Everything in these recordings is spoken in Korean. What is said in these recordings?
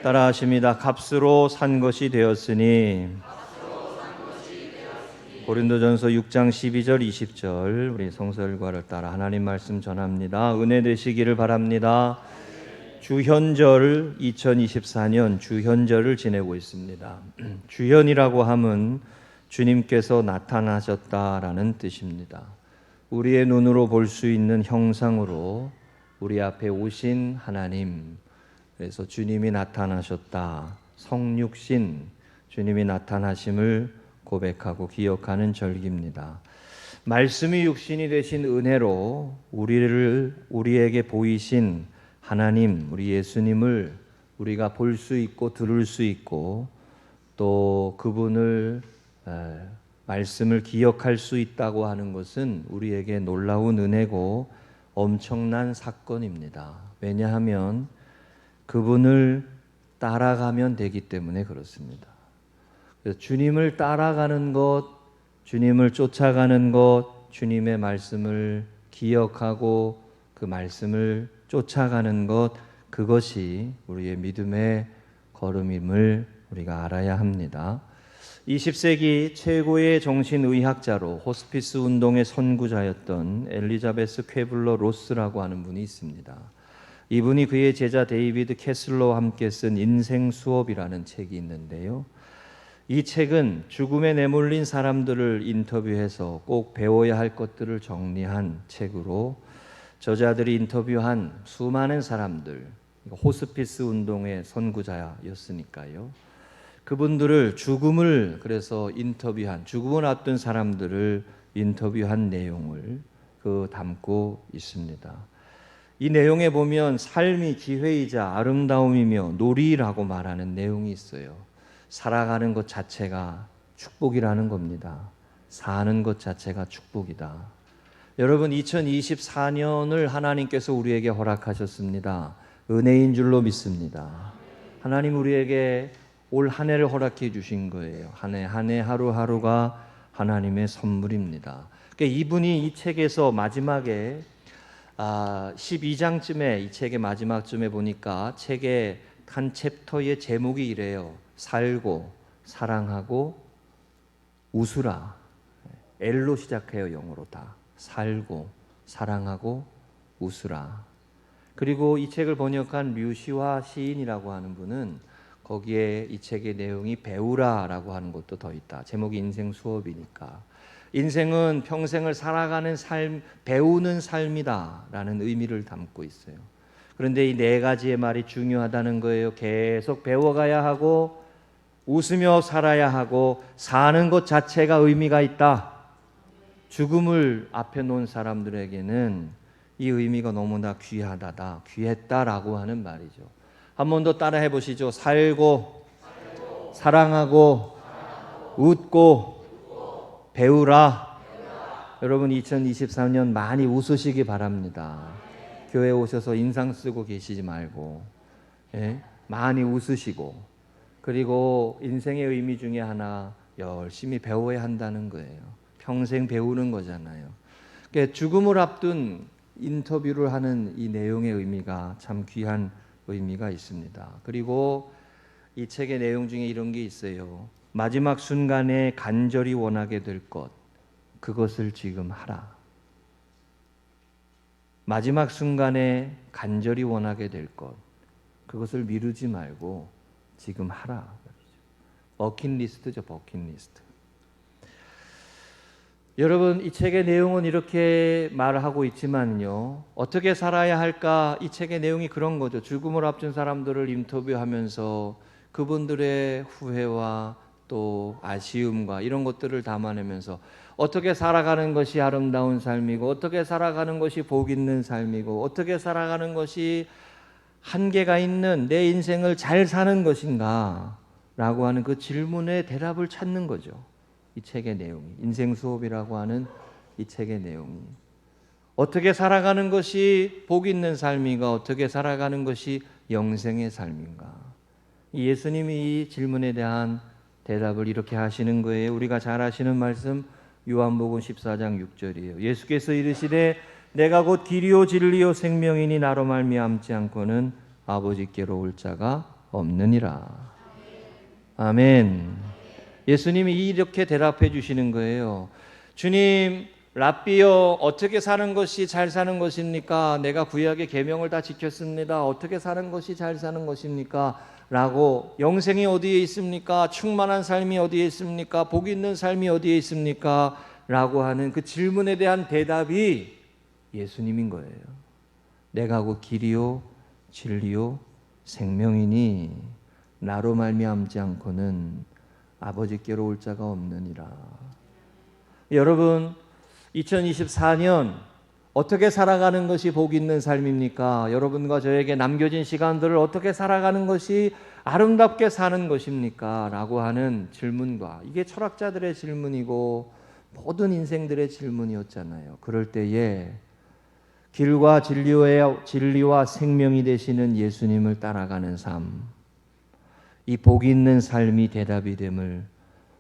따라하십니다. 값으로 산 것이 되었으니. 고린도전서 6장 12절 20절 우리 성서일과를 따라 하나님 말씀 전합니다. 은혜 되시기를 바랍니다. 주현절 2024년 주현절을 지내고 있습니다. 주현이라고 함은 주님께서 나타나셨다라는 뜻입니다. 우리의 눈으로 볼 수 있는 형상으로 우리 앞에 오신 하나님, 그래서 주님이 나타나셨다, 성육신 주님이 나타나심을 고백하고 기억하는 절기입니다. 말씀이 육신이 되신 은혜로 우리에게 보이신 하나님, 우리 예수님을 우리가 볼 수 있고 들을 수 있고 또 그분을 말씀을 기억할 수 있다고 하는 것은 우리에게 놀라운 은혜고 엄청난 사건입니다. 왜냐하면 그분을 따라가면 되기 때문에 그렇습니다. 주님을 따라가는 것, 주님을 쫓아가는 것, 주님의 말씀을 기억하고 그 말씀을 쫓아가는 것, 그것이 우리의 믿음의 걸음임을 우리가 알아야 합니다. 20세기 최고의 정신의학자로 호스피스 운동의 선구자였던 엘리자베스 쾌블러 로스라고 하는 분이 있습니다. 이분이 그의 제자 데이비드 캐슬러와 함께 쓴 인생 수업이라는 책이 있는데요. 이 책은 죽음에 내몰린 사람들을 인터뷰해서 꼭 배워야 할 것들을 정리한 책으로 저자들이 인터뷰한 수많은 사람들, 호스피스 운동의 선구자였으니까요. 그분들을 그래서 인터뷰한, 죽음을 앞둔 사람들을 인터뷰한 내용을 담고 있습니다. 이 내용에 보면 삶이 기회이자 아름다움이며 놀이라고 말하는 내용이 있어요. 살아가는 것 자체가 축복이라는 겁니다. 사는 것 자체가 축복이다. 여러분, 2024년을 하나님께서 우리에게 허락하셨습니다. 은혜인 줄로 믿습니다. 하나님 우리에게 올 한 해를 허락해 주신 거예요. 한 해 하루하루가 하나님의 선물입니다. 그러니까 이분이 이 책에서 마지막에 12장쯤에 이 책의 마지막쯤에 보니까 책의 한 챕터의 제목이 이래요. 살고 사랑하고 웃으라. L로 시작해요. 영어로 다. 살고 사랑하고 웃으라. 그리고 이 책을 번역한 류시화 시인이라고 하는 분은 거기에 이 책의 내용이 배우라라고 하는 것도 더 있다. 제목이 인생 수업이니까. 인생은 평생을 살아가는 삶, 배우는 삶이다라는 의미를 담고 있어요. 그런데 이 네 가지의 말이 중요하다는 거예요. 계속 배워가야 하고 웃으며 살아야 하고 사는 것 자체가 의미가 있다. 죽음을 앞에 놓은 사람들에게는 이 의미가 너무나 귀했다라고 하는 말이죠. 한 번 더 따라 해보시죠. 살고 사랑하고 웃고 배우라. 여러분 2023년 많이 웃으시기 바랍니다. 교회 오셔서 인상 쓰고 계시지 말고 많이 웃으시고, 그리고 인생의 의미 중에 하나 열심히 배워야 한다는 거예요. 평생 배우는 거잖아요. 그러니까 죽음을 앞둔 인터뷰를 하는 이 내용의 의미가 참 귀한 의미가 있습니다. 그리고 이 책의 내용 중에 이런 게 있어요. 마지막 순간에 간절히 원하게 될 것, 그것을 지금 하라. 마지막 순간에 간절히 원하게 될 것, 그것을 미루지 말고 지금 하라. 버킷리스트죠, 버킷리스트. 여러분, 이 책의 내용은 이렇게 말하고 있지만요, 어떻게 살아야 할까? 이 책의 내용이 그런 거죠. 죽음을 앞둔 사람들을 인터뷰하면서 그분들의 후회와 또 아쉬움과 이런 것들을 담아내면서 어떻게 살아가는 것이 아름다운 삶이고, 어떻게 살아가는 것이 복 있는 삶이고, 어떻게 살아가는 것이 한계가 있는 내 인생을 잘 사는 것인가 라고 하는 그 질문에 대답을 찾는 거죠. 이 책의 내용이, 인생 수업이라고 하는 이 책의 내용이 어떻게 살아가는 것이 복 있는 삶인가, 어떻게 살아가는 것이 영생의 삶인가. 예수님이 이 질문에 대한 대답을 이렇게 하시는 거예요. 우리가 잘 아시는 말씀 요한복음 14장 6절이에요. 예수께서 이르시되 내가 곧 길이요 진리요 생명이니 나로 말미암지 않고는 아버지께로 올 자가 없느니라. 아멘. 예수님이 이렇게 대답해 주시는 거예요. 주님, 랍비여, 어떻게 사는 것이 잘 사는 것입니까? 내가 구약의 계명을 다 지켰습니다. 어떻게 사는 것이 잘 사는 것입니까? 라고, 영생이 어디에 있습니까? 충만한 삶이 어디에 있습니까? 복 있는 삶이 어디에 있습니까? 라고 하는 그 질문에 대한 대답이 예수님인 거예요. 내가 곧 길이요 진리요 생명이니 나로 말미암지 않고는 아버지께로 올 자가 없느니라. 여러분, 2024년 어떻게 살아가는 것이 복 있는 삶입니까? 여러분과 저에게 남겨진 시간들을 어떻게 살아가는 것이 아름답게 사는 것입니까? 라고 하는 질문과, 이게 철학자들의 질문이고 모든 인생들의 질문이었잖아요. 그럴 때에 길과 진리와 생명이 되시는 예수님을 따라가는 삶, 이 복 있는 삶이 대답이 됨을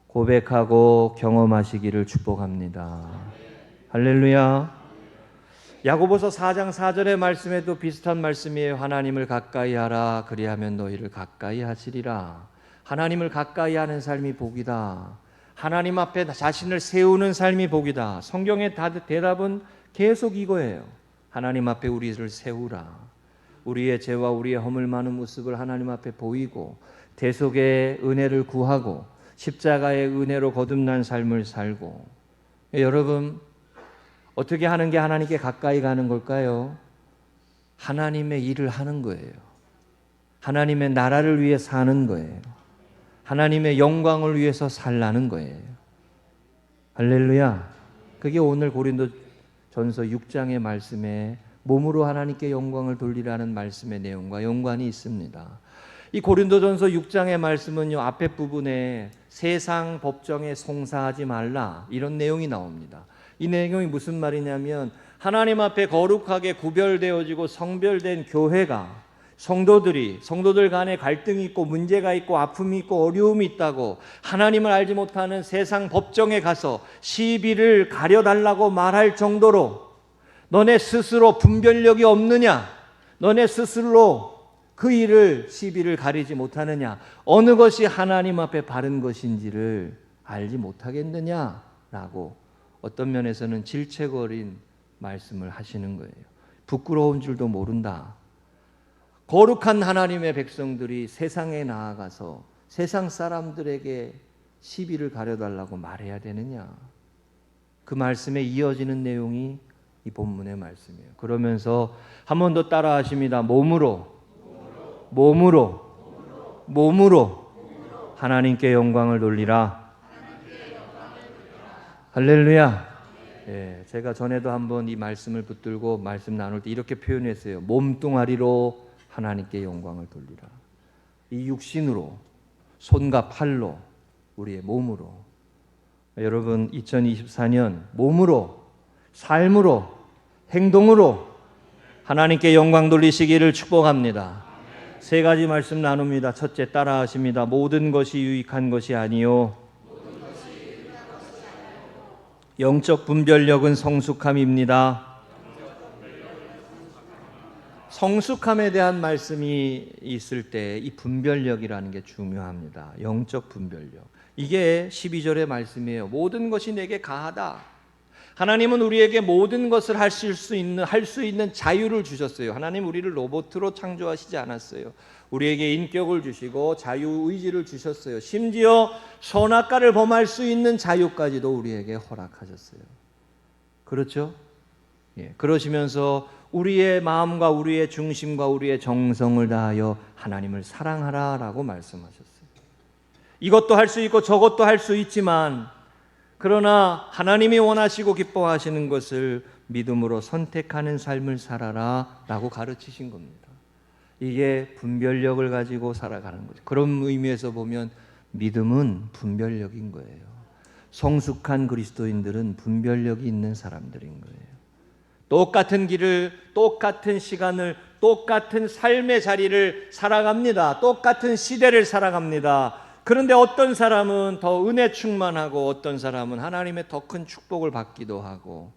고백하고 경험하시기를 축복합니다. 할렐루야. 야고보서 4장 4절의 말씀에도 비슷한 말씀이에요. 하나님을 가까이 하라, 그리하면 너희를 가까이 하시리라. 하나님을 가까이 하는 삶이 복이다. 하나님 앞에 자신을 세우는 삶이 복이다. 성경의 대답은 계속 이거예요. 하나님 앞에 우리를 세우라. 우리의 죄와 우리의 허물 많은 모습을 하나님 앞에 보이고 대속의 은혜를 구하고 십자가의 은혜로 거듭난 삶을 살고. 여러분, 어떻게 하는 게 하나님께 가까이 가는 걸까요? 하나님의 일을 하는 거예요. 하나님의 나라를 위해 사는 거예요. 하나님의 영광을 위해서 살라는 거예요. 할렐루야. 그게 오늘 고린도전서 6장의 말씀에 몸으로 하나님께 영광을 돌리라는 말씀의 내용과 연관이 있습니다. 이 고린도전서 6장의 말씀은요, 앞에 부분에 세상 법정에 송사하지 말라, 이런 내용이 나옵니다. 이 내용이 무슨 말이냐면, 하나님 앞에 거룩하게 구별되어지고 성별된 교회가, 성도들 간에 갈등이 있고 문제가 있고 아픔이 있고 어려움이 있다고 하나님을 알지 못하는 세상 법정에 가서 시비를 가려달라고 말할 정도로 너네 스스로 분별력이 없느냐? 너네 스스로 그 일을 시비를 가리지 못하느냐? 어느 것이 하나님 앞에 바른 것인지를 알지 못하겠느냐라고 어떤 면에서는 질책어린 말씀을 하시는 거예요. 부끄러운 줄도 모른다. 거룩한 하나님의 백성들이 세상에 나아가서 세상 사람들에게 시비를 가려달라고 말해야 되느냐? 그 말씀에 이어지는 내용이 이 본문의 말씀이에요. 그러면서 한 번 더 따라 하십니다. 몸으로 하나님께 영광을 돌리라. 할렐루야. 예, 제가 전에도 한번 이 말씀을 붙들고 말씀 나눌 때 이렇게 표현했어요. 몸뚱아리로 하나님께 영광을 돌리라. 이 육신으로, 손과 팔로, 우리의 몸으로. 여러분, 2024년 몸으로, 삶으로, 행동으로 하나님께 영광 돌리시기를 축복합니다. 세 가지 말씀 나눕니다. 첫째, 따라 하십니다. 모든 것이 유익한 것이 아니요 영적 분별력은 성숙함입니다. 성숙함에 대한 말씀이 있을 때 이 분별력이라는 게 중요합니다. 영적 분별력. 이게 12절의 말씀이에요. 모든 것이 내게 가하다. 하나님은 우리에게 모든 것을 할 수 있는 자유를 주셨어요. 하나님 우리를 로봇으로 창조하시지 않았어요. 우리에게 인격을 주시고 자유의지를 주셨어요. 심지어 선악과를 범할 수 있는 자유까지도 우리에게 허락하셨어요. 그렇죠? 예, 그러시면서 우리의 마음과 우리의 중심과 우리의 정성을 다하여 하나님을 사랑하라라고 말씀하셨어요. 이것도 할 수 있고 저것도 할 수 있지만, 그러나 하나님이 원하시고 기뻐하시는 것을 믿음으로 선택하는 삶을 살아라 라고 가르치신 겁니다. 이게 분별력을 가지고 살아가는 거죠. 그런 의미에서 보면 믿음은 분별력인 거예요. 성숙한 그리스도인들은 분별력이 있는 사람들인 거예요. 똑같은 길을, 똑같은 시간을, 똑같은 삶의 자리를 살아갑니다. 똑같은 시대를 살아갑니다. 그런데 어떤 사람은 더 은혜 충만하고 어떤 사람은 하나님의 더 큰 축복을 받기도 하고,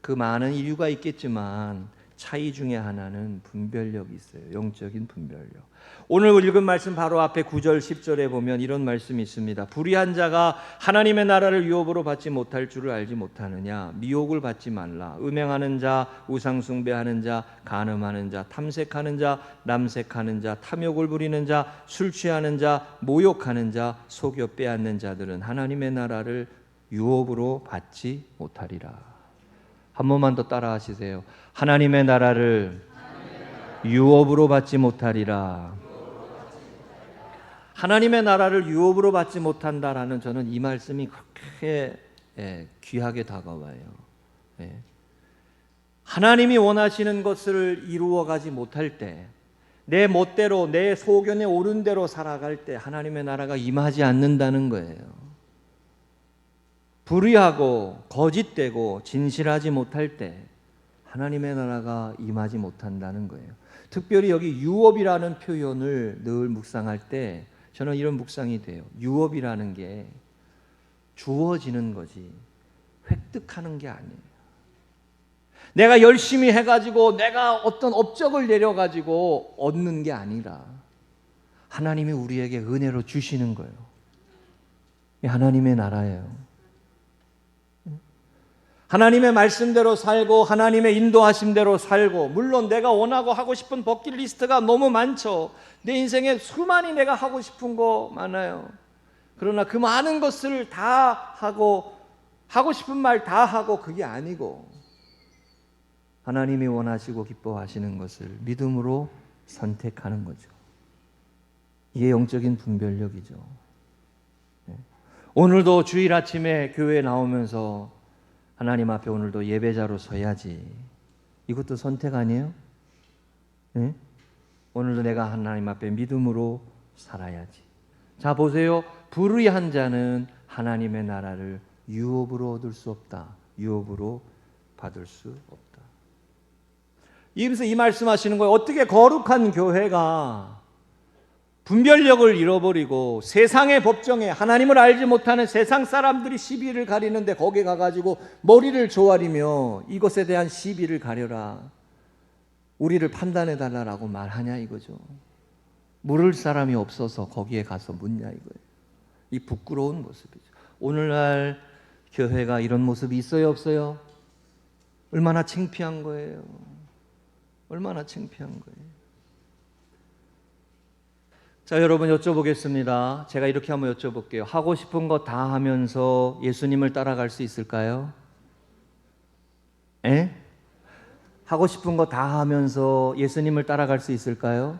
그 많은 이유가 있겠지만 차이 중에 하나는 분별력이 있어요. 영적인 분별력. 오늘 읽은 말씀 바로 앞에 9절 10절에 보면 이런 말씀이 있습니다. 불의한 자가 하나님의 나라를 유업으로 받지 못할 줄을 알지 못하느냐. 미혹을 받지 말라. 음행하는 자, 우상 숭배하는 자, 간음하는 자, 탐색하는 자, 남색하는 자, 탐욕을 부리는 자, 술 취하는 자, 모욕하는 자, 속여 빼앗는 자들은 하나님의 나라를 유업으로 받지 못하리라. 한 번만 더 따라 하시세요. 하나님의 나라를 유업으로 받지 못하리라. 하나님의 나라를 유업으로 받지 못한다라는 저는 이 말씀이 그렇게 귀하게 다가와요. 하나님이 원하시는 것을 이루어가지 못할 때, 내 멋대로 내 소견에 오른 대로 살아갈 때 하나님의 나라가 임하지 않는다는 거예요. 불의하고 거짓되고 진실하지 못할 때 하나님의 나라가 임하지 못한다는 거예요. 특별히 여기 유업이라는 표현을 늘 묵상할 때 저는 이런 묵상이 돼요. 유업이라는 게 주어지는 거지 획득하는 게 아니에요. 내가 열심히 해가지고 내가 어떤 업적을 내려가지고 얻는 게 아니라 하나님이 우리에게 은혜로 주시는 거예요. 하나님의 나라예요. 하나님의 말씀대로 살고 하나님의 인도하심대로 살고, 물론 내가 원하고 하고 싶은 버킷리스트가 너무 많죠. 내 인생에 수많이 내가 하고 싶은 거 많아요. 그러나 그 많은 것을 다 하고 싶은 말 다 하고 그게 아니고 하나님이 원하시고 기뻐하시는 것을 믿음으로 선택하는 거죠. 이게 영적인 분별력이죠. 오늘도 주일 아침에 교회에 나오면서 하나님 앞에 오늘도 예배자로 서야지. 이것도 선택 아니에요? 네? 오늘도 내가 하나님 앞에 믿음으로 살아야지. 자, 보세요. 불의한 자는 하나님의 나라를 유업으로 얻을 수 없다. 유업으로 받을 수 없다. 이면서 이 말씀하시는 거예요. 어떻게 거룩한 교회가 분별력을 잃어버리고 세상의 법정에 하나님을 알지 못하는 세상 사람들이 시비를 가리는데 거기에 가가지고 머리를 조아리며 이것에 대한 시비를 가려라, 우리를 판단해달라고 말하냐 이거죠. 물을 사람이 없어서 거기에 가서 묻냐 이거예요. 이 부끄러운 모습이죠. 오늘날 교회가 이런 모습이 있어요 없어요? 얼마나 창피한 거예요. 얼마나 창피한 거예요. 자, 여러분 여쭤보겠습니다. 제가 이렇게 한번 여쭤볼게요. 하고 싶은 거 다 하면서 예수님을 따라갈 수 있을까요? 에? 하고 싶은 거 다 하면서 예수님을 따라갈 수 있을까요?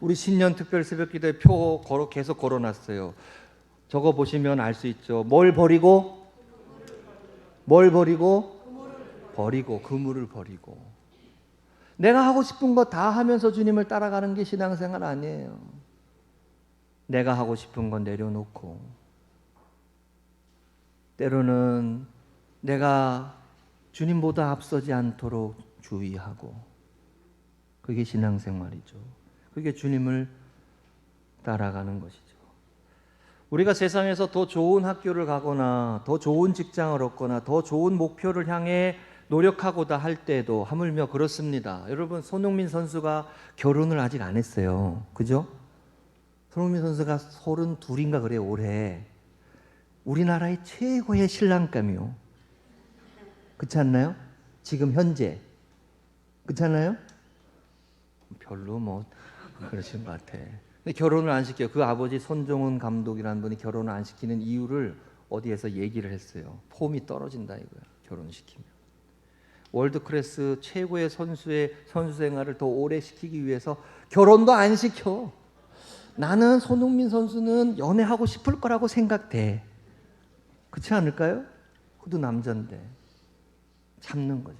우리 신년 특별 새벽 기도에 표 계속 걸어놨어요. 저거 보시면 알 수 있죠. 뭘 버리고? 뭘 버리고? 버리고, 그물을 버리고. 내가 하고 싶은 거 다 하면서 주님을 따라가는 게 신앙생활 아니에요. 내가 하고 싶은 건 내려놓고, 때로는 내가 주님보다 앞서지 않도록 주의하고, 그게 신앙생활이죠. 그게 주님을 따라가는 것이죠. 우리가 세상에서 더 좋은 학교를 가거나 더 좋은 직장을 얻거나 더 좋은 목표를 향해 노력하고자 할 때도 하물며 그렇습니다. 여러분, 손흥민 선수가 결혼을 아직 안 했어요. 그죠? 손흥민 선수가 32인가 그래요. 올해 우리나라의 최고의 신랑감이요. 그렇지 않나요? 지금 현재 그렇지 않나요? 별로 뭐 그러신 것 같아. 근데 결혼을 안 시켜요. 그 아버지 손정훈 감독이라는 분이 결혼을 안 시키는 이유를 어디에서 얘기를 했어요. 폼이 떨어진다 이거야. 결혼시키면. 월드클래스 최고의 선수의 선수 생활을 더 오래 시키기 위해서 결혼도 안 시켜. 나는 손흥민 선수는 연애하고 싶을 거라고 생각돼. 그렇지 않을까요? 그도 남자인데 참는 거죠.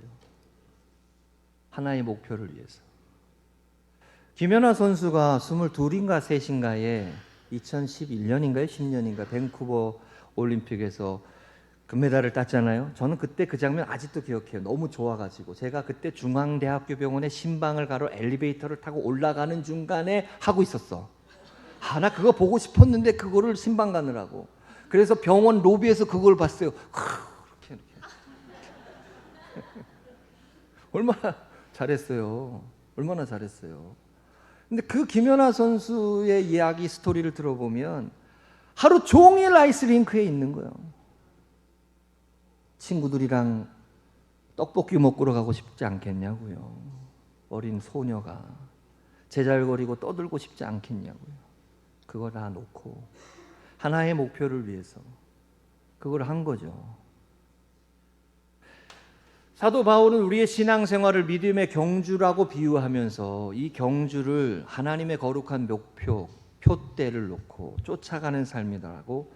하나의 목표를 위해서. 김연아 선수가 22인가 3인가에 2011년인가요? 10년인가 밴쿠버 올림픽에서 금메달을 땄잖아요. 저는 그때 그 장면 아직도 기억해요. 너무 좋아가지고. 제가 그때 중앙대학교 병원에 신방을 가러 엘리베이터를 타고 올라가는 중간에 하고 있었어. 나 그거 보고 싶었는데 그거를 신방 가느라고. 그래서 병원 로비에서 그걸 봤어요. 이렇게. 얼마나 잘했어요. 얼마나 잘했어요. 근데 그 김연아 선수의 이야기 스토리를 들어보면 하루 종일 아이스링크에 있는 거예요. 친구들이랑 떡볶이 먹으러 가고 싶지 않겠냐고요. 어린 소녀가 제잘거리고 떠들고 싶지 않겠냐고요. 그거 다 놓고 하나의 목표를 위해서 그걸 한 거죠. 사도 바울은 우리의 신앙생활을 믿음의 경주라고 비유하면서 이 경주를 하나님의 거룩한 목표, 표대를 놓고 쫓아가는 삶이라고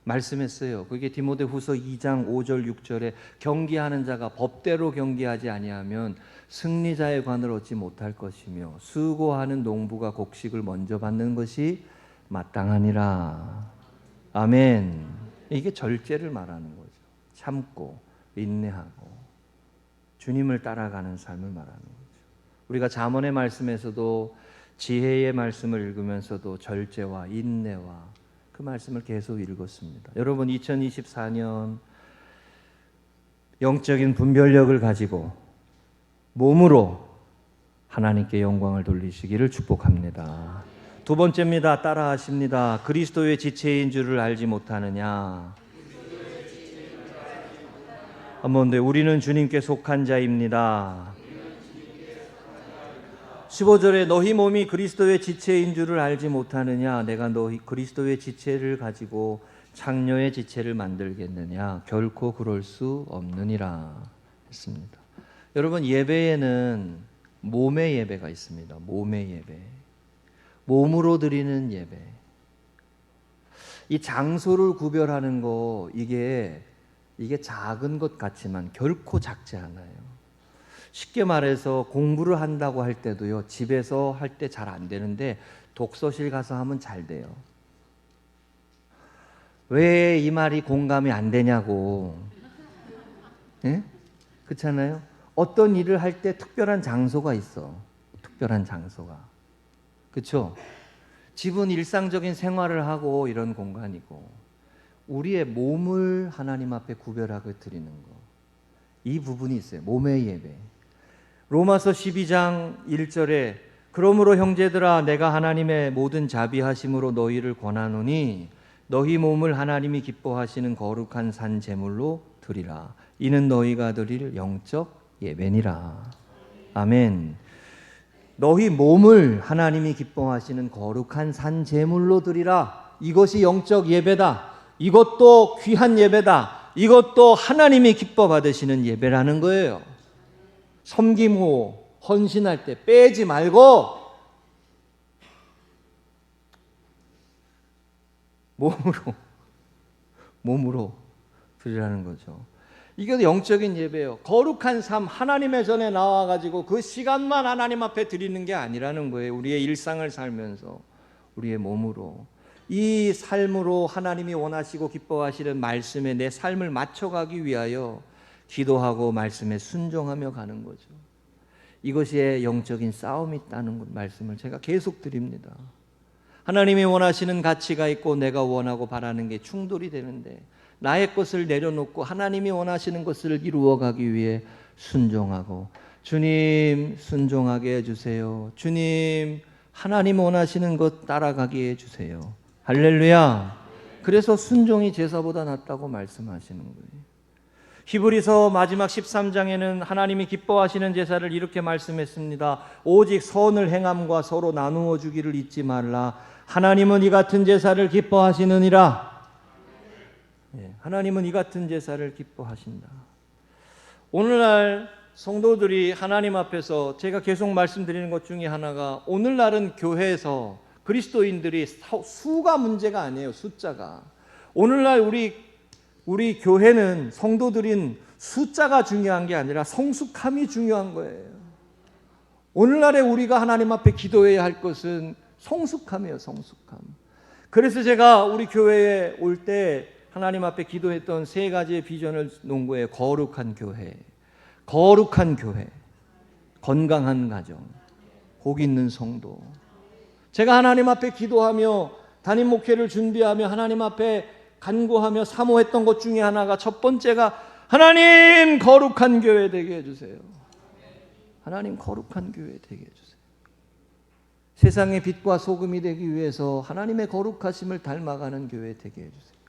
말씀했어요. 그게 디모데후서 2장 5절 6절에 경기하는 자가 법대로 경기하지 아니하면 승리자의 관을 얻지 못할 것이며 수고하는 농부가 곡식을 먼저 받는 것이 마땅하니라. 아멘. 이게 절제를 말하는 거죠. 참고 인내하고 주님을 따라가는 삶을 말하는 거죠. 우리가 잠언의 말씀에서도 지혜의 말씀을 읽으면서도 절제와 인내와 그 말씀을 계속 읽었습니다. 여러분 2024년 영적인 분별력을 가지고 몸으로 하나님께 영광을 돌리시기를 축복합니다. 두 번째입니다. 따라하십니다. 그리스도의 지체인 줄을 알지 못하느냐. 한번 더. 우리는 주님께 속한 자입니다. 15절에 너희 몸이 그리스도의 지체인 줄을 알지 못하느냐. 내가 너희 그리스도의 지체를 가지고 창녀의 지체를 만들겠느냐. 결코 그럴 수 없느니라 했습니다. 여러분 예배에는 몸의 예배가 있습니다. 몸의 예배. 몸으로 드리는 예배. 이 장소를 구별하는 거 이게 작은 것 같지만 결코 작지 않아요. 쉽게 말해서 공부를 한다고 할 때도요, 집에서 할 때 잘 안 되는데 독서실 가서 하면 잘 돼요. 왜 이 말이 공감이 안 되냐고. 예? 그렇잖아요? 어떤 일을 할 때 특별한 장소가 있어. 특별한 장소가. 그렇죠? 집은 일상적인 생활을 하고 이런 공간이고 우리의 몸을 하나님 앞에 구별하고 드리는 거. 이 부분이 있어요. 몸의 예배. 로마서 12장 1절에 그러므로 형제들아 내가 하나님의 모든 자비하심으로 너희를 권하노니 너희 몸을 하나님이 기뻐하시는 거룩한 산 제물로 드리라. 이는 너희가 드릴 영적 예배니라. 아멘. 너희 몸을 하나님이 기뻐하시는 거룩한 산 제물로 드리라. 이것이 영적 예배다. 이것도 귀한 예배다. 이것도 하나님이 기뻐 받으시는 예배라는 거예요. 섬김호 헌신할 때 빼지 말고 몸으로 드리라는 거죠. 이게 영적인 예배예요. 거룩한 삶, 하나님의 전에 나와가지고 그 시간만 하나님 앞에 드리는 게 아니라는 거예요. 우리의 일상을 살면서 우리의 몸으로 이 삶으로 하나님이 원하시고 기뻐하시는 말씀에 내 삶을 맞춰가기 위하여 기도하고 말씀에 순종하며 가는 거죠. 이것이 영적인 싸움이 있다는 말씀을 제가 계속 드립니다. 하나님이 원하시는 가치가 있고 내가 원하고 바라는 게 충돌이 되는데 나의 것을 내려놓고 하나님이 원하시는 것을 이루어가기 위해 순종하고 주님 순종하게 해주세요. 주님 하나님 원하시는 것 따라가게 해주세요. 할렐루야. 그래서 순종이 제사보다 낫다고 말씀하시는 거예요. 히브리서 마지막 13장에는 하나님이 기뻐하시는 제사를 이렇게 말씀했습니다. 오직 선을 행함과 서로 나누어 주기를 잊지 말라. 하나님은 이 같은 제사를 기뻐하시느니라. 하나님은 이 같은 제사를 기뻐하신다. 오늘날 성도들이 하나님 앞에서 제가 계속 말씀드리는 것 중에 하나가 오늘날은 교회에서 그리스도인들이 수가 문제가 아니에요. 숫자가. 오늘날 우리 교회는 성도들인 숫자가 중요한 게 아니라 성숙함이 중요한 거예요. 오늘날에 우리가 하나님 앞에 기도해야 할 것은 성숙함이에요. 성숙함. 그래서 제가 우리 교회에 올 때 하나님 앞에 기도했던 세 가지의 비전을 놓은 거예요. 거룩한 교회, 거룩한 교회, 건강한 가정, 복 있는 성도. 제가 하나님 앞에 기도하며 담임 목회를 준비하며 하나님 앞에 간구하며 사모했던 것 중에 하나가 첫 번째가 하나님 거룩한 교회 되게 해주세요. 하나님 거룩한 교회 되게 해주세요. 세상의 빛과 소금이 되기 위해서 하나님의 거룩하심을 닮아가는 교회 되게 해주세요.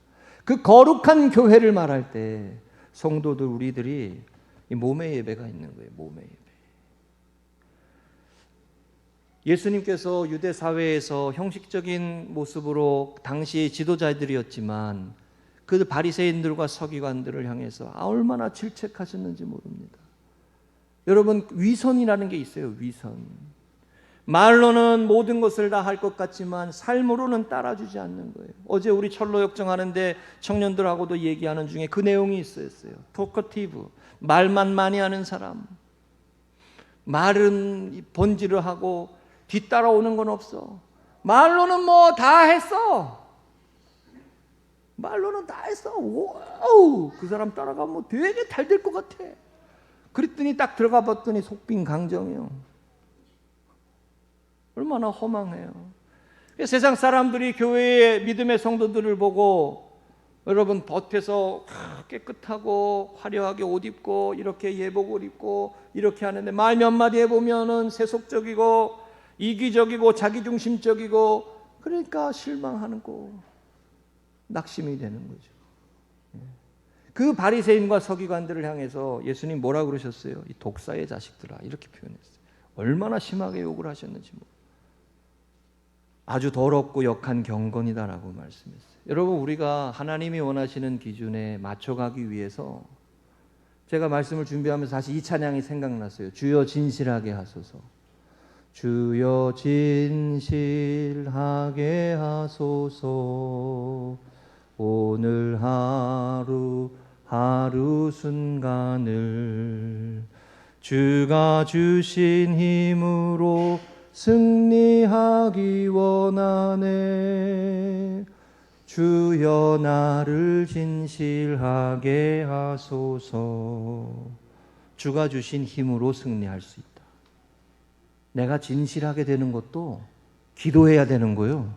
그 거룩한 교회를 말할 때 성도들 우리들이 이 몸의 예배가 있는 거예요. 몸의 예배. 예수님께서 유대 사회에서 형식적인 모습으로 당시의 지도자들이었지만 그 바리새인들과 서기관들을 향해서 얼마나 질책하셨는지 모릅니다. 여러분, 위선이라는 게 있어요. 위선. 말로는 모든 것을 다 할 것 같지만 삶으로는 따라주지 않는 거예요. 어제 우리 철로 역정하는데 청년들하고도 얘기하는 중에 그 내용이 있었어요. 토커티브, 말만 많이 하는 사람. 말은 번지를 하고 뒤따라오는 건 없어. 말로는 뭐 다 했어. 말로는 다 했어. 와우, 그 사람 따라가면 뭐 되게 잘 될 것 같아. 그랬더니 딱 들어가 봤더니 속빈 강정이요. 얼마나 허망해요. 세상 사람들이 교회의 믿음의 성도들을 보고 여러분 겉에서 깨끗하고 화려하게 옷 입고 이렇게 예복을 입고 이렇게 하는데 말 몇 마디 해보면은 세속적이고 이기적이고 자기중심적이고 그러니까 실망하는 거 낙심이 되는 거죠. 그 바리새인과 서기관들을 향해서 예수님 뭐라 그러셨어요? 이 독사의 자식들아 이렇게 표현했어요. 얼마나 심하게 욕을 하셨는지 아주 더럽고 역한 경건이다라고 말씀했어요. 여러분 우리가 하나님이 원하시는 기준에 맞춰가기 위해서 제가 말씀을 준비하면서 다시 이 찬양이 생각났어요. 주여 진실하게 하소서. 주여 진실하게 하소서. 오늘 하루 순간을 주가 주신 힘으로 승리하기 원하네. 주여 나를 진실하게 하소서. 주가 주신 힘으로 승리할 수 있다. 내가 진실하게 되는 것도 기도해야 되는 거예요.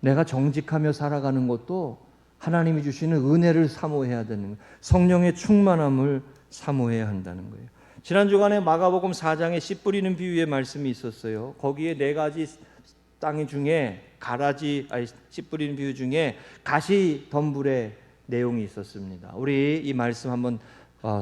내가 정직하며 살아가는 것도 하나님이 주시는 은혜를 사모해야 되는 거예요. 성령의 충만함을 사모해야 한다는 거예요. 지난 주간에 마가복음 4장에 씨 뿌리는 비유의 말씀이 있었어요. 거기에 네 가지 땅 중에 씨 뿌리는 비유 중에 가시 덤불의 내용이 있었습니다. 우리 이 말씀 한번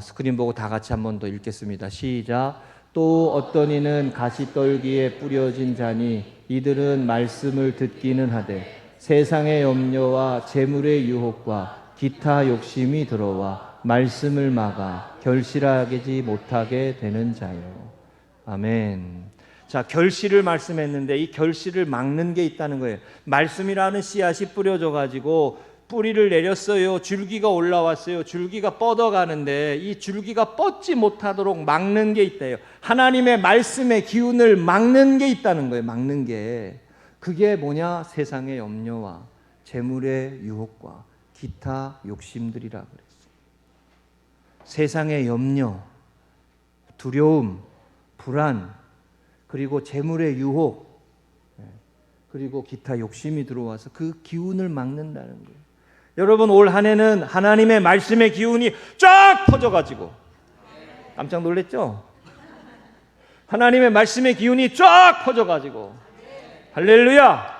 스크린 보고 다 같이 한번 더 읽겠습니다. 시작. 또 어떤 이는 가시떨기에 뿌려진 자니 이들은 말씀을 듣기는 하되 세상의 염려와 재물의 유혹과 기타 욕심이 들어와 말씀을 막아 결실하지 못하게 되는 자요. 아멘. 자, 결실을 말씀했는데 이 결실을 막는 게 있다는 거예요. 말씀이라는 씨앗이 뿌려져 가지고 뿌리를 내렸어요. 줄기가 올라왔어요. 줄기가 뻗어가는데 이 줄기가 뻗지 못하도록 막는 게 있대요. 하나님의 말씀의 기운을 막는 게 있다는 거예요. 막는 게. 그게 뭐냐? 세상의 염려와 재물의 유혹과 기타 욕심들이라 그랬어요. 세상의 염려, 두려움, 불안, 그리고 재물의 유혹, 그리고 기타 욕심이 들어와서 그 기운을 막는다는 거예요. 여러분 올 한 해는 하나님의 말씀의 기운이 쫙 퍼져가지고 깜짝 놀랐죠? 하나님의 말씀의 기운이 쫙 퍼져가지고 할렐루야!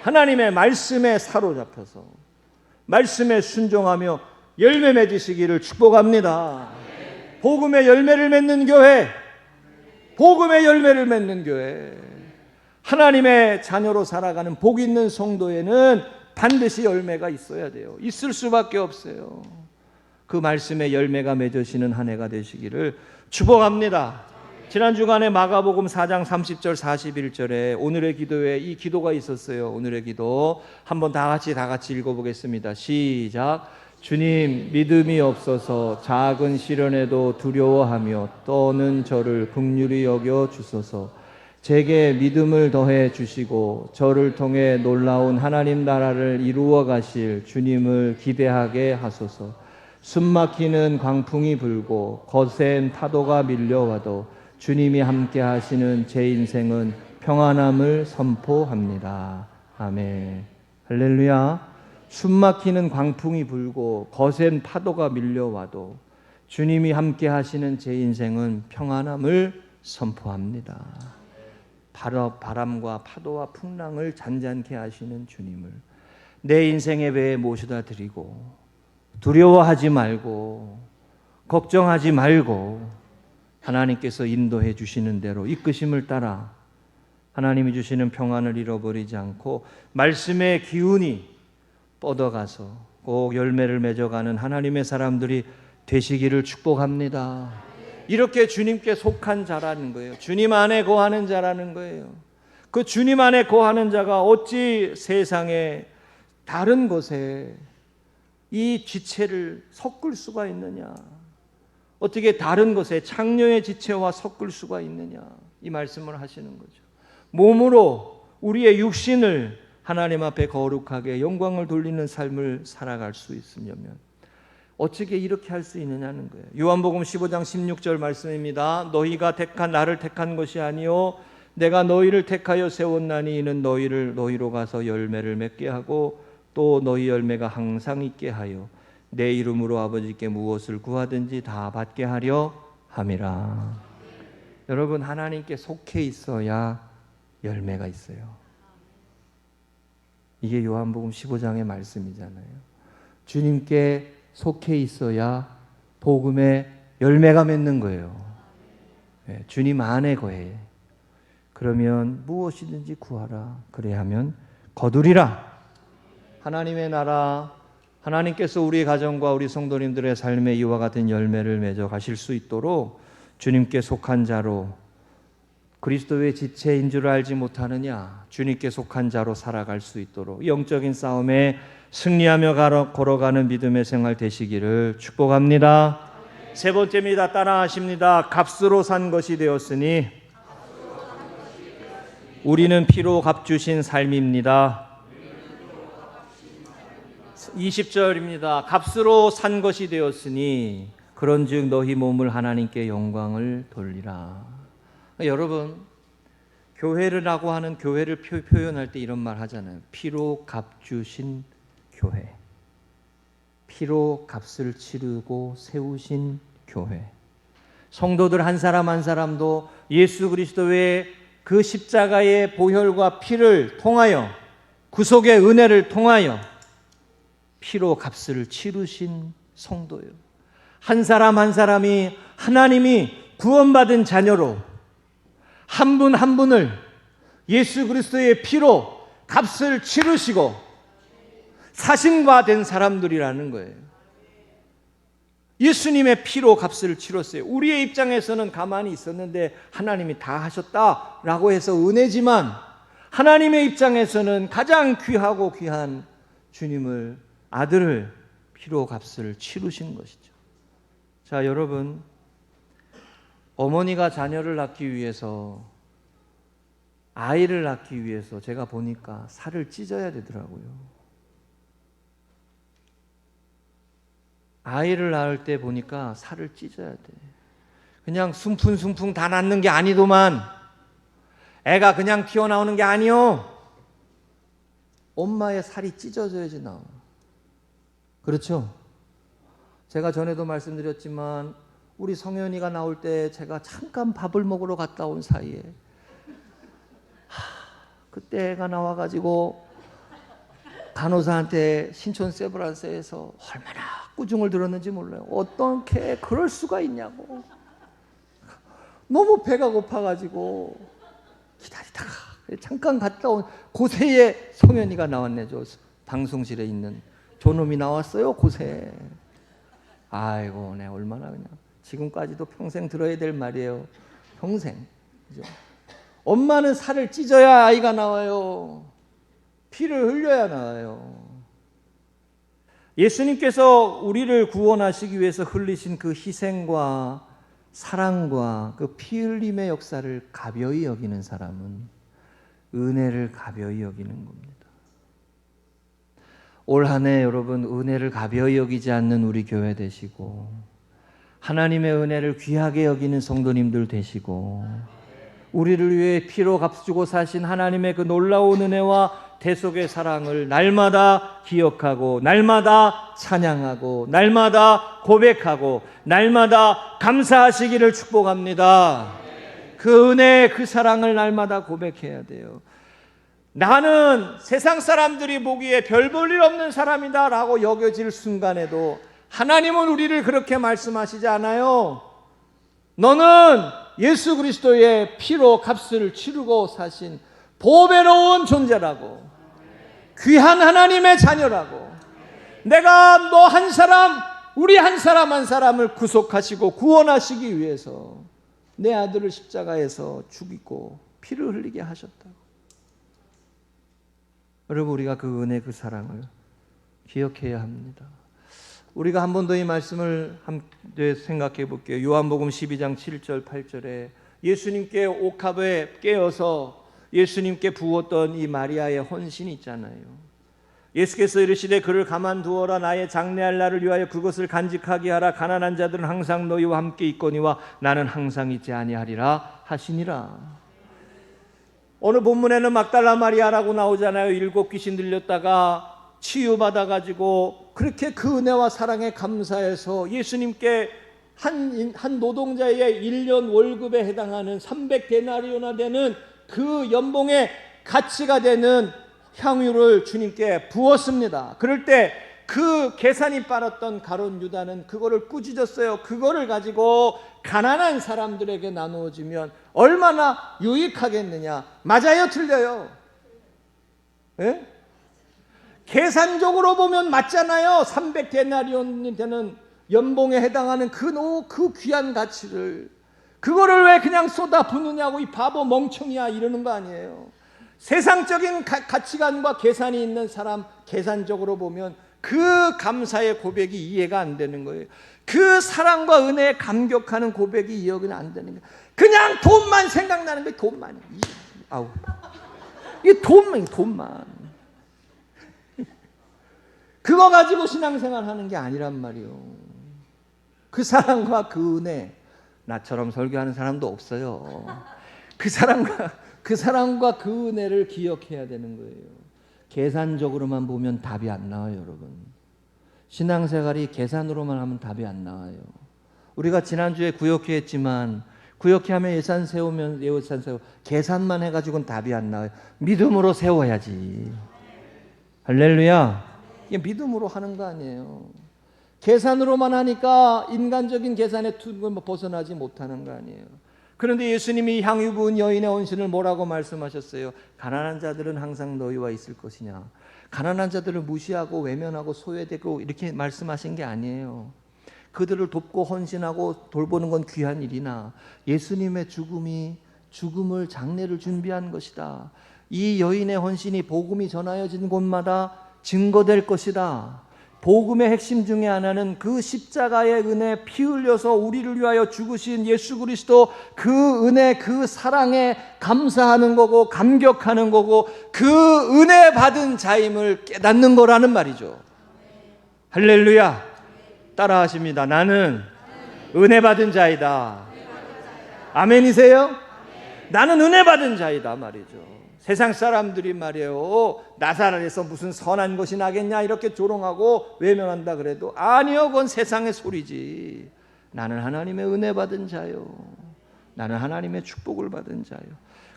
하나님의 말씀에 사로잡혀서 말씀에 순종하며 열매 맺으시기를 축복합니다. 복음의 열매를 맺는 교회, 복음의 열매를 맺는 교회, 하나님의 자녀로 살아가는 복 있는 성도에는 반드시 열매가 있어야 돼요. 있을 수밖에 없어요. 그 말씀의 열매가 맺어지는 한 해가 되시기를 축복합니다. 지난 주간에 마가복음 4장 30절 41절에 오늘의 기도에 이 기도가 있었어요. 오늘의 기도 한번 다 같이 읽어보겠습니다. 시작. 주님, 믿음이 없어서 작은 시련에도 두려워하며 떠는 저를 긍휼히 여겨 주소서. 제게 믿음을 더해 주시고 저를 통해 놀라운 하나님 나라를 이루어 가실 주님을 기대하게 하소서. 숨막히는 광풍이 불고 거센 파도가 밀려와도 주님이 함께 하시는 제 인생은 평안함을 선포합니다. 아멘. 할렐루야. 숨막히는 광풍이 불고 거센 파도가 밀려와도 주님이 함께 하시는 제 인생은 평안함을 선포합니다. 바람과 파도와 풍랑을 잔잔케 하시는 주님을 내 인생의 배에 모셔다 드리고 두려워하지 말고 걱정하지 말고 하나님께서 인도해 주시는 대로 이끄심을 따라 하나님이 주시는 평안을 잃어버리지 않고 말씀의 기운이 뻗어가서 꼭 열매를 맺어가는 하나님의 사람들이 되시기를 축복합니다. 이렇게 주님께 속한 자라는 거예요. 주님 안에 거하는 자라는 거예요. 그 주님 안에 거하는 자가 어찌 세상에 다른 것에 이 지체를 섞을 수가 있느냐? 어떻게 다른 것에 창녀의 지체와 섞을 수가 있느냐? 이 말씀을 하시는 거죠. 몸으로 우리의 육신을 하나님 앞에 거룩하게 영광을 돌리는 삶을 살아갈 수 있으려면 어떻게 이렇게 할 수 있느냐는 거예요. 요한복음 15장 16절 말씀입니다. 너희가 나를 택한 것이 아니요 내가 너희를 택하여 세웠나니 이는 너희로 가서 열매를 맺게 하고 또 너희 열매가 항상 있게 하여 내 이름으로 아버지께 무엇을 구하든지 다 받게 하려 함이라. 여러분, 하나님께 속해 있어야 열매가 있어요. 이게 요한복음 15장의 말씀이잖아요. 주님께 속해 있어야 복음의 열매가 맺는 거예요. 주님 안에 거해. 그러면 무엇이든지 구하라. 그래야 하면 거두리라. 하나님의 나라, 하나님께서 우리 가정과 우리 성도님들의 삶에 이와 같은 열매를 맺어 가실 수 있도록 주님께 속한 자로, 그리스도의 지체인 줄 알지 못하느냐? 주님께 속한 자로 살아갈 수 있도록 영적인 싸움에 승리하며 걸어가는 믿음의 생활 되시기를 축복합니다. 세 번째입니다. 따라하십니다. 값으로 산 것이 되었으니 우리는 피로 값주신 삶입니다. 20절입니다. 값으로 산 것이 되었으니 그런즉 너희 몸을 하나님께 영광을 돌리라. 여러분, 교회를 하고 하는 교회를 표현할 때 이런 말 하잖아요. 피로 값주신 교회. 피로 값을 치르고 세우신 교회. 성도들 한 사람 한 사람도 예수 그리스도의 그 십자가의 보혈과 피를 통하여, 구속의 은혜를 통하여 피로 값을 치르신 성도예요. 한 사람 한 사람이 하나님이 구원받은 자녀로 한 분 한 분을 예수 그리스도의 피로 값을 치르시고 사신과 된 사람들이라는 거예요. 예수님의 피로 값을 치렀어요. 우리의 입장에서는 가만히 있었는데 하나님이 다 하셨다라고 해서 은혜지만 하나님의 입장에서는 가장 귀하고 귀한 주님을, 아들을 피로 값을 치르신 것이죠. 자, 여러분, 어머니가 자녀를 낳기 위해서, 아이를 낳기 위해서 제가 보니까 살을 찢어야 되더라고요. 아이를 낳을 때 보니까 살을 찢어야 돼. 그냥 숨풍숨풍 다 낳는 게 아니더만, 애가 그냥 튀어나오는 게 아니요. 엄마의 살이 찢어져야지 나와. 그렇죠? 제가 전에도 말씀드렸지만 우리 성현이가 나올 때 제가 잠깐 밥을 먹으러 갔다 온 사이에 그때 애가 나와가지고 간호사한테 신촌 세브란스에서 얼마나 꾸중을 들었는지 몰라요. 어떻게 그럴 수가 있냐고. 너무 배가 고파가지고 기다리다가 잠깐 갔다 온 고세에 성현이가 나왔네. 저 방송실에 있는 저놈이 나왔어요. 고세. 아이고, 내 얼마나 그냥 지금까지도 평생 들어야 될 말이에요. 평생. 그죠? 엄마는 살을 찢어야 아이가 나와요. 피를 흘려야 나와요. 예수님께서 우리를 구원하시기 위해서 흘리신 그 희생과 사랑과 그 피 흘림의 역사를 가벼이 여기는 사람은 은혜를 가벼이 여기는 겁니다. 올 한 해 여러분, 은혜를 가벼이 여기지 않는 우리 교회 되시고 하나님의 은혜를 귀하게 여기는 성도님들 되시고 우리를 위해 피로 값주고 사신 하나님의 그 놀라운 은혜와 대속의 사랑을 날마다 기억하고 날마다 찬양하고 날마다 고백하고 날마다 감사하시기를 축복합니다. 그 은혜, 그 사랑을 날마다 고백해야 돼요. 나는 세상 사람들이 보기에 별 볼 일 없는 사람이다 라고 여겨질 순간에도 하나님은 우리를 그렇게 말씀하시지 않아요. 너는 예수 그리스도의 피로 값을 치르고 사신 보배로운 존재라고, 귀한 하나님의 자녀라고, 내가 너 한 사람, 우리 한 사람 한 사람을 구속하시고 구원하시기 위해서 내 아들을 십자가에서 죽이고 피를 흘리게 하셨다고. 여러분, 우리가 그 은혜, 그 사랑을 기억해야 합니다. 우리가 한 번 더 이 말씀을 함께 생각해 볼게요. 요한복음 12장 7절 8절에 예수님께 옥합에 깨어서 예수님께 부었던 이 마리아의 헌신이 있잖아요. 예수께서 이르시되 그를 가만두어라. 나의 장래할 날을 위하여 그것을 간직하게 하라. 가난한 자들은 항상 너희와 함께 있거니와 나는 항상 있지 아니하리라 하시니라. 어느 본문에는 막달라 마리아라고 나오잖아요. 7 귀신 들렸다가 치유받아가지고 그렇게 그 은혜와 사랑에 감사해서 예수님께 한 노동자의 1년 월급에 해당하는 300데나리오나 되는 그 연봉의 가치가 되는 향유를 주님께 부었습니다. 그럴 때 그 계산이 빠졌던 가룟 유다는 그거를 꾸짖었어요. 그거를 가지고 가난한 사람들에게 나누어주면 얼마나 유익하겠느냐. 맞아요, 틀려요? 예? 계산적으로 보면 맞잖아요. 300데나리온이 되는 연봉에 해당하는 그 귀한 가치를, 그거를 왜 그냥 쏟아부느냐고 이 바보 멍청이야 이러는 거 아니에요. 세상적인 가치관과 계산이 있는 사람, 계산적으로 보면 그 감사의 고백이 이해가 안 되는 거예요. 그 사랑과 은혜에 감격하는 고백이 이해가 안 되는 거예요. 그냥 돈만 생각나는 거예요. 돈만. 이 돈만. 그거 가지고 신앙생활 하는 게 아니란 말이에요. 그 사랑과 그 은혜, 나처럼 설교하는 사람도 없어요. 그 사랑과 그 은혜를 기억해야 되는 거예요. 계산적으로만 보면 답이 안 나와요, 여러분. 신앙생활이 계산으로만 하면 답이 안 나와요. 우리가 지난주에 구역회 했지만 구역회 하면 예산 세워 계산만 해가지고는 답이 안 나와요. 믿음으로 세워야지. 할렐루야. 이게 믿음으로 하는 거 아니에요. 계산으로만 하니까 인간적인 계산에 벗어나지 못하는 거 아니에요. 그런데 예수님이 향유 부은 여인의 헌신을 뭐라고 말씀하셨어요? 가난한 자들은 항상 너희와 있을 것이냐. 가난한 자들을 무시하고 외면하고 소외되고 이렇게 말씀하신 게 아니에요. 그들을 돕고 헌신하고 돌보는 건 귀한 일이나 예수님의 죽음을 장례를 준비한 것이다. 이 여인의 헌신이 복음이 전하여진 곳마다 증거될 것이다. 복음의 핵심 중에 하나는 그 십자가의 은혜, 피 흘려서 우리를 위하여 죽으신 예수 그리스도 그 은혜, 그 사랑에 감사하는 거고 감격하는 거고 그 은혜 받은 자임을 깨닫는 거라는 말이죠. 할렐루야. 따라하십니다. 나는 은혜 받은 자이다. 아멘이세요? 나는 은혜 받은 자이다 말이죠. 세상 사람들이 말이에요, 나사렛에서 무슨 선한 것이 나겠냐 이렇게 조롱하고 외면한다 그래도 아니요, 그건 세상의 소리지. 나는 하나님의 은혜 받은 자요. 나는 하나님의 축복을 받은 자요.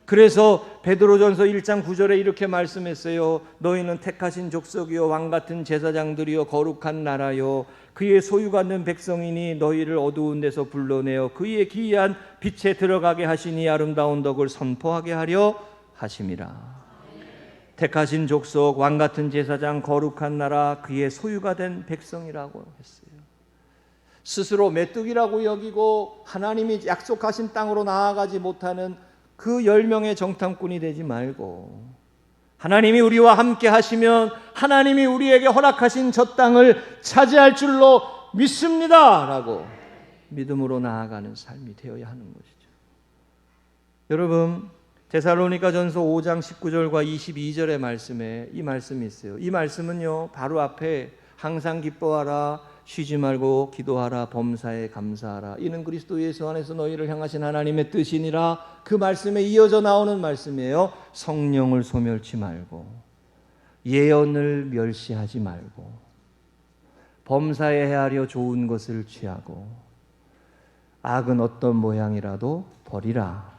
그래서 베드로전서 1장 9절에 이렇게 말씀했어요. 너희는 택하신 족속이요 왕같은 제사장들이요 거룩한 나라요 그의 소유가 된 백성이니 너희를 어두운 데서 불러내어 그의 기이한 빛에 들어가게 하시니 아름다운 덕을 선포하게 하려 하심이라. 택하신 족속, 왕같은 제사장, 거룩한 나라, 그의 소유가 된 백성이라고 했어요. 스스로 메뚜기라고 여기고 하나님이 약속하신 땅으로 나아가지 못하는 그 10명의 정탐꾼이 되지 말고 하나님이 우리와 함께 하시면 하나님이 우리에게 허락하신 저 땅을 차지할 줄로 믿습니다 라고 믿음으로 나아가는 삶이 되어야 하는 것이죠. 여러분, 데살로니가전서 5장 19절과 22절의 말씀에 이 말씀이 있어요. 이 말씀은요, 바로 앞에 항상 기뻐하라, 쉬지 말고 기도하라, 범사에 감사하라, 이는 그리스도 예수 안에서 너희를 향하신 하나님의 뜻이니라. 그 말씀에 이어져 나오는 말씀이에요. 성령을 소멸치 말고. 예언을 멸시하지 말고 범사에 헤아려 좋은 것을 취하고 악은 어떤 모양이라도 버리라.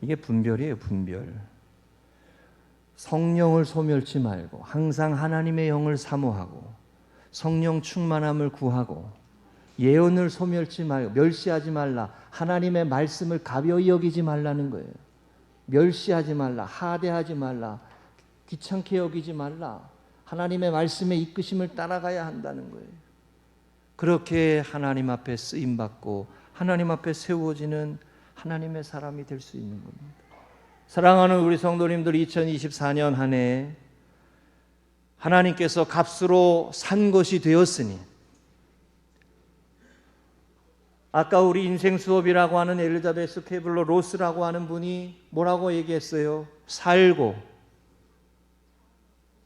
이게 분별이에요, 분별. 성령을 소멸치 말고 항상 하나님의 영을 사모하고 성령 충만함을 구하고 예언을 소멸치 말고 멸시하지 말라. 하나님의 말씀을 가벼이 여기지 말라는 거예요. 멸시하지 말라. 하대하지 말라. 귀찮게 여기지 말라. 하나님의 말씀에 이끄심을 따라가야 한다는 거예요. 그렇게 하나님 앞에 쓰임받고 하나님 앞에 세워지는 하나님의 사람이 될 수 있는 겁니다. 사랑하는 우리 성도님들, 2024년 한 해 하나님께서 값으로 산 것이 되었으니, 아까 우리 인생 수업이라고 하는 엘리자베스 케블러 로스라고 하는 분이 뭐라고 얘기했어요? 살고,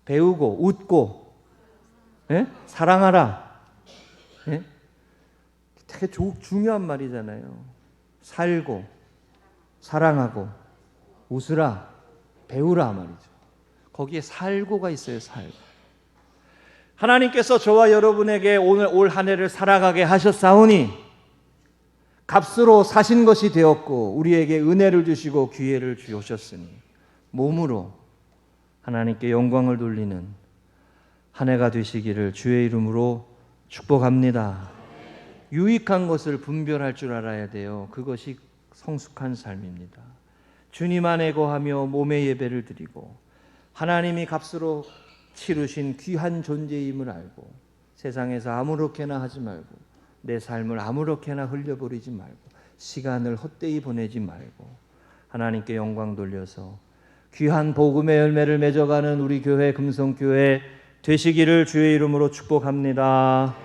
배우고, 웃고, 사랑하라. 되게 중요한 말이잖아요. 살고, 사랑하고, 웃으라, 배우라 말이죠. 거기에 살고가 있어요. 살고. 하나님께서 저와 여러분에게 오늘 올 한 해를 살아가게 하셨사오니 값으로 사신 것이 되었고 우리에게 은혜를 주시고 기회를 주셨으니 몸으로 하나님께 영광을 돌리는 한 해가 되시기를 주의 이름으로 축복합니다. 유익한 것을 분별할 줄 알아야 돼요. 그것이 성숙한 삶입니다. 주님 안에 거하며 몸의 예배를 드리고 하나님이 값으로 치르신 귀한 존재임을 알고 세상에서 아무렇게나 하지 말고 내 삶을 아무렇게나 흘려버리지 말고 시간을 헛되이 보내지 말고 하나님께 영광 돌려서 귀한 복음의 열매를 맺어가는 우리 교회 금성교회 되시기를 주의 이름으로 축복합니다.